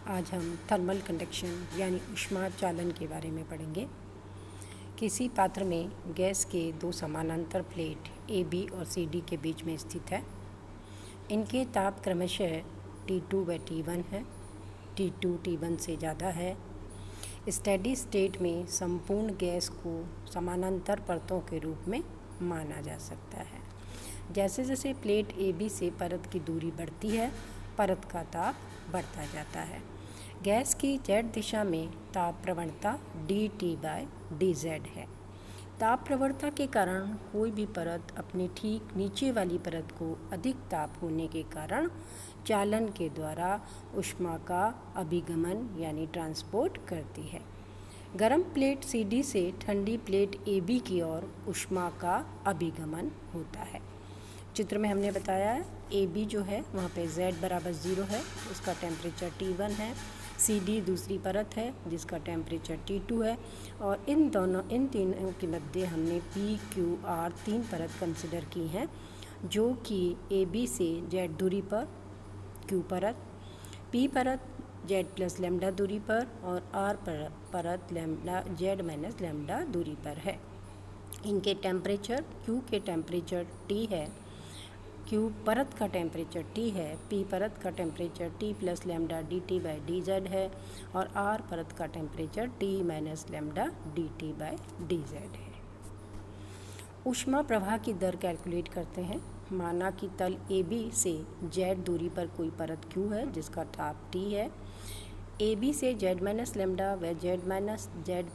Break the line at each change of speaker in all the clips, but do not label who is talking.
आज हम thermal conduction यानी ऊष्मा चालन के बारे में पढ़ेंगे। किसी पात्र में गैस के दो समानांतर प्लेट ए बी और सी डी के बीच में स्थित है। इनके ताप क्रमशः T2/T1 है। T2 T1 से ज़्यादा है। स्टेडी स्टेट में संपूर्ण गैस को समानांतर परतों के रूप में माना जा सकता है। जैसे जैसे प्लेट ए बी से परत की दूरी बढ़ती है, परत का ताप बढ़ता जाता है। गैस की जेड दिशा में ताप प्रवणता dT/dZ है। ताप प्रवणता के कारण कोई भी परत अपने ठीक नीचे वाली परत को अधिक ताप होने के कारण चालन के द्वारा ऊष्मा का अभिगमन यानी ट्रांसपोर्ट करती है। गर्म प्लेट सी डी से ठंडी प्लेट ए बी की ओर ऊष्मा का अभिगमन होता है। चित्र में हमने बताया है ए बी जो है वहाँ पे Z बराबर 0 है, उसका टेम्परेचर T1 है। सी डी दूसरी परत है जिसका टेम्परेचर T2 है और इन तीनों के मध्य हमने P, Q, R तीन परत कंसिडर की हैं, जो कि ए बी से Z दूरी पर, Q परत, P परत Z प्लस लैम्डा दूरी पर और R परत लैम्डा Z माइनस लैम्डा दूरी पर है। इनके टेम्परेचर Q के टेम्परेचर T है, Q परत का टेम्परेचर T है, P परत का temperature T plus lambda dT/dZ है और R परत का temperature T minus lambda dT/dZ है। ऊष्मा प्रवाह की दर कैलकुलेट करते हैं। माना कि तल AB से Z दूरी पर कोई परत Q है जिसका ताप T है। AB से Z माइनस लैम्डा व Z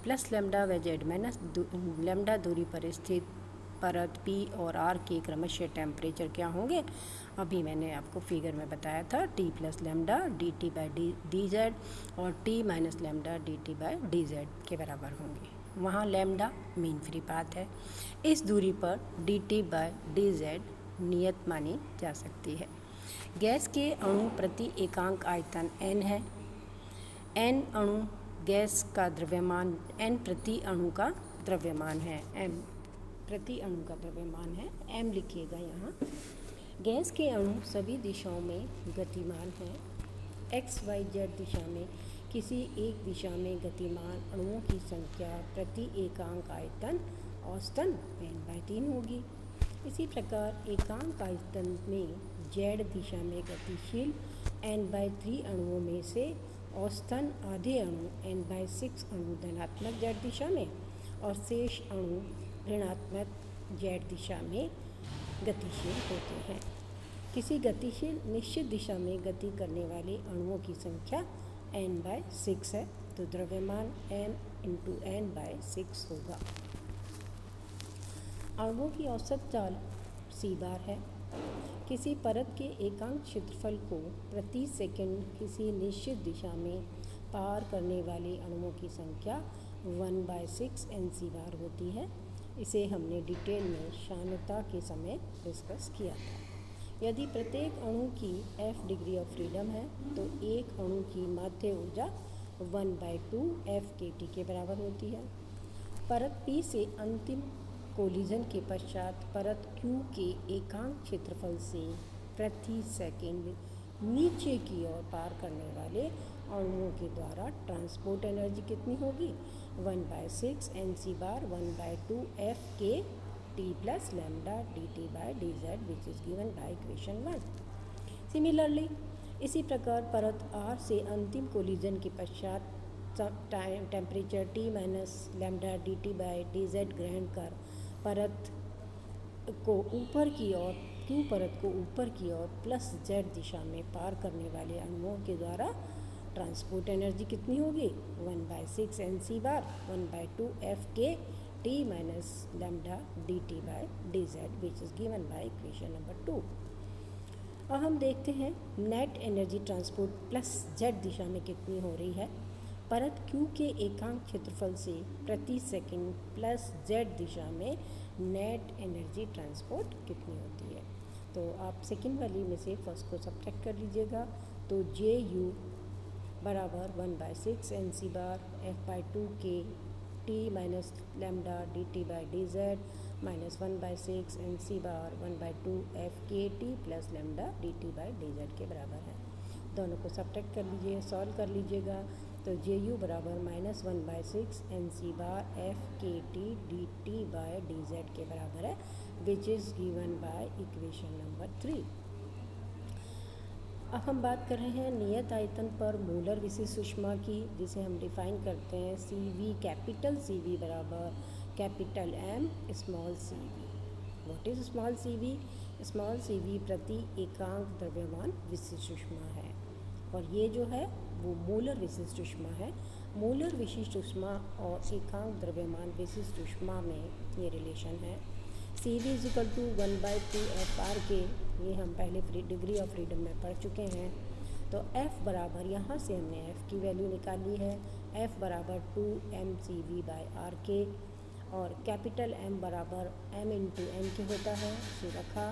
प्लस लैम्डा व Z माइनस लैम्डा दूरी पर स्थित परत P और R के क्रमशः टेम्परेचर क्या होंगे, अभी मैंने आपको फिगर में बताया था, T प्लस लैम्डा dT/dZ और T माइनस लैम्डा dT/dZ के बराबर होंगे। वहाँ लैम्डा मीन फ्री पाथ है। इस दूरी पर dT/dZ नियत मानी जा सकती है। गैस के अणु प्रति एकांक आयतन n है। n अणु गैस का द्रव्यमान, n प्रति अणु का द्रव्यमान है, m प्रति अणु का द्रव्यमान है, m लिखिएगा यहाँ। गैस के अणु सभी दिशाओं में गतिमान हैं। x, y, z दिशा में किसी एक दिशा में गतिमान अणुओं की संख्या प्रति एकांक आयतन औसतन n/3 होगी। इसी प्रकार एकांक आयतन में z दिशा में गतिशील n/3 अणुओं में से औसतन आधे अणु n/6 अणु धनात्मक z दिशा में और शेष अणु ऋणात्मक z दिशा में गतिशील होते हैं। किसी गतिशील निश्चित दिशा में गति करने वाले अणुओं की संख्या n/6 है, तो द्रव्यमान m × n/6 होगा। अणुओं की औसत चाल c बार है। किसी परत के एकांक क्षेत्रफल को प्रति सेकंड किसी निश्चित दिशा में पार करने वाले अणुओं की संख्या 1/6 n/c बार होती है। इसे हमने डिटेल में शांतता के समय डिस्कस किया था। यदि प्रत्येक अणु की f डिग्री ऑफ फ्रीडम है तो एक अणु की माध्य ऊर्जा 1/2 f/kT के बराबर होती है। परत P से अंतिम कोलिजन के पश्चात परत Q के एकांक क्षेत्रफल से प्रति सेकंड नीचे की ओर पार करने वाले अणुओं के द्वारा ट्रांसपोर्ट एनर्जी कितनी होगी, 1/6 n/c bar 1/2 f/kT plus lambda dT/dZ which is given by equation 1। Similarly इसी प्रकार परत R से अंतिम कोलिजन के पश्चात temperature T minus lambda dT/dZ ग्रहण कर परत को ऊपर की ओर Q परत को ऊपर की ओर प्लस Z दिशा में पार करने वाले अणुओं के द्वारा ट्रांसपोर्ट एनर्जी कितनी होगी, 1/6 n/c bar 1/2 f/kT minus lambda dT/dZ which is given by equation number 2। अब हम देखते हैं net energy transport plus Z दिशा में कितनी हो रही है। परत Q के एकांक क्षेत्रफल से प्रति सेकंड प्लस Z दिशा में नेट एनर्जी ट्रांसपोर्ट कितनी होती है। तो आप सेकंड वाली में से फर्स्ट को सब्ट्रैक्ट कर लीजिएगा, तो JU बराबर 1/6 n/c बार f/2 के T minus lambda dT/dZ minus 1/6 n/c बार 1/2 f/kT प्लस लैम्डा dT/dZ के बराबर है। दोनों को सब्ट्रैक्ट कर लीजिए, सॉल्व कर लीजिएगा। तो जे यू बराबर -1/6 NC बार एफ के T D T by D Z के बराबर है, which is given by equation number 3। अब हम बात कर रहे हैं नियत आयतन पर मोलर विशिष्ट ऊष्मा की, जिसे हम डिफाइन करते हैं CV, कैपिटल CV बराबर capital M small CV। What is small CV? Small CV प्रति एकांक द्रव्यमान विशिष्ट ऊष्मा है, और ये जो है वो मोलर विशिष्ट ऊष्मा है। मोलर विशिष्ट ऊष्मा और एकांक द्रव्यमान विशिष्ट ऊष्मा में ये रिलेशन है। CV = 1/2 FRK, ये हम पहले डिग्री ऑफ फ्रीडम में पढ़ चुके हैं। तो F बराबर, यहाँ से हमने F की वैल्यू निकाली है, F बराबर 2 mCV/RK, और कैपिटल M बराबर M × N के होता है, इसे रखा,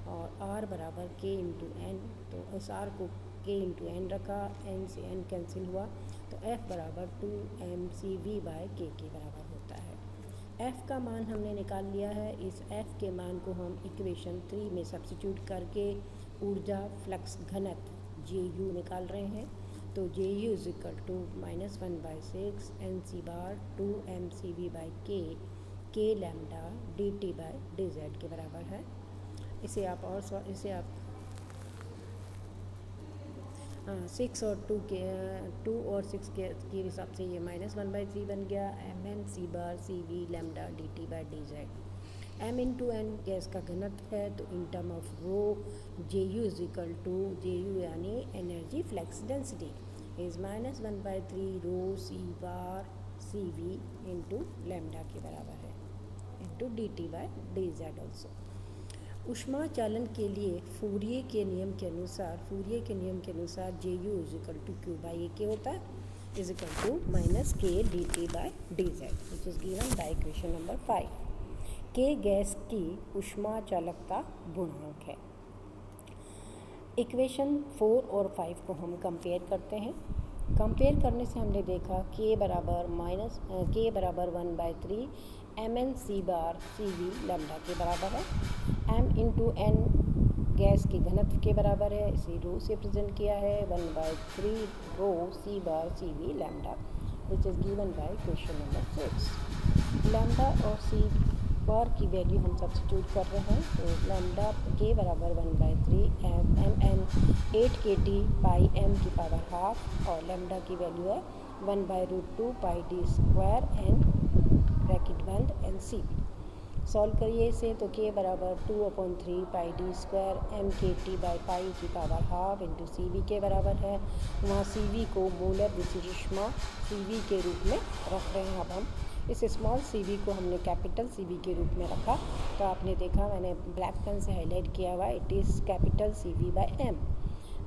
और R बराबर K × N, तो इस R को K × N रखा, N से N कैंसिल हुआ, तो F बराबर 2 mCV/K के बराबर होता है। F का मान हमने निकाल लिया है। इस F के मान को हम इक्वेशन 3 में सब्स्टिट्यूट करके ऊर्जा फ्लक्स घनत्व JU निकाल रहे हैं। तो JU = -1/6 NC बार 2 mCV/K K लैम्डा dt/dz के बराबर है। इसे आप 6 और 2 और 6 के हिसाब से ये -1/3 बन गया। MnC bar CV lambda dt/dz। M × N gas का घनत्व है, तो in term of rho JU यानी energy flux density is -1/3 rho C bar CV × lambda के बराबर है, × dt/dz ऑल्सो। ऊष्मा चालन के लिए फूरिये के नियम के अनुसार JU = Q/AK होता है, = -K dt/dz, which is given by equation number 5। K gas की ऊष्मा चालकता गुणांक है। इक्वेशन 4 और 5 को हम कंपेयर करते हैं। कंपेयर करने से हमने देखा K बराबर 1/3 MnC बार CV लैम्डा के बराबर है। M × N गैस के घनत्व के बराबर है, इसे रो से प्रेजेंट किया है, 1/3 rho C bar CV lambda, which is given by question number 6। Lambda और C बार की वैल्यू हम सब्स्टिट्यूट कर रहे हैं। तो लैम्डा K बराबर 1/3 Mn 8 kT/m⁴, और लैम्डा की वैल्यू है 1/√2 πd² n ब्रैकेट बंद NCV। सॉल्व करिए इसे, तो K बराबर 2/3 πd² mkT/π² × CV के बराबर है। वहाँ CV को मोलर विशिष्ट ऊष्मा CV के रूप में रख रहे हैं। अब हम इस स्मॉल CV को हमने कैपिटल CV के रूप में रखा, तो आपने देखा मैंने ब्लैक पेन से हाईलाइट किया हुआ, it is capital CV/M।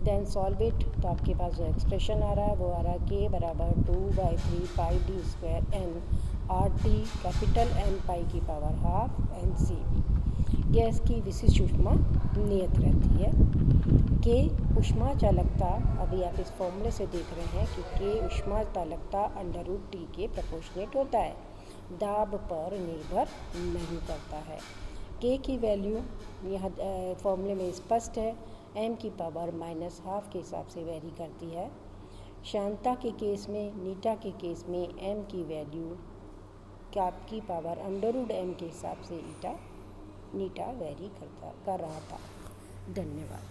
Then solve it, तो आपके पास जो एक्सप्रेशन आ रहा है वो आ रहा है K बराबर 2/3 πd² n RT capital M⁴ NCV। Gas की विशिष्ट ऊष्मा नियत रहती है। K ऊष्मा चालकता, अभी आप इस फॉर्मूले से देख रहे हैं कि K ऊष्मा चालकता √T के प्रोपोर्शनेट होता है, दाब पर निर्भर नहीं करता है। K की वैल्यू यहाँ फॉर्मूले में स्पष्ट है, m⁻² के हिसाब से वेरी करती है। शांता के केस में, नीटा के केस में m की वैल्यू की पावर √m के हिसाब से नीटा वेरी कर रहा था। धन्यवाद।